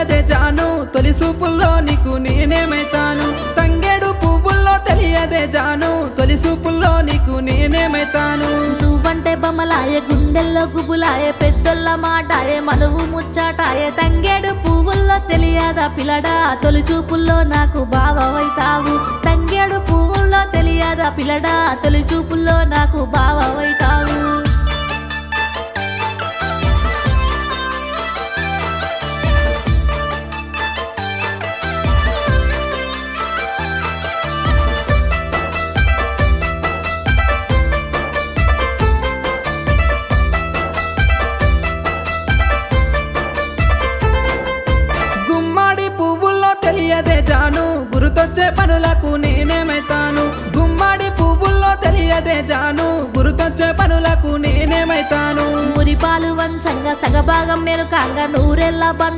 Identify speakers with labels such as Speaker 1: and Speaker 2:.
Speaker 1: తెలియదే జాను తొలి చూపుల్లో నీకు నేనేమైతాను తంగేడు పువ్వుల్లో తెలియదే జాను తొలి చూపుల్లో నీకు నేనేమైతాను
Speaker 2: నువ్వంటే బొమ్మలాయే గుండెల్లో గుబులాయే పెద్దోళ్ళ మాటాయే మనువు ముచ్చాటాయే తంగేడు పువ్వుల్లో తెలియదా పిల్లడా తొలి చూపుల్లో నాకు బావవైతావు తంగేడు పువ్వుల్లో తెలియదా పిల్లడా తొలి చూపుల్లో నాకు బావవైతావు
Speaker 1: గుమ్మడి పువ్వుల్లో తెలియదే జాను గురుతొచ్చే పనులకు నేనేమైతాను గుమ్మడి పువ్వుల్లో తెలియదే జాను గురుతొచ్చే పనులకు నేనేమైతాను
Speaker 2: మురిపాలు వంచంగా సగభాగం నేను కాంగా నూరెళ్ళ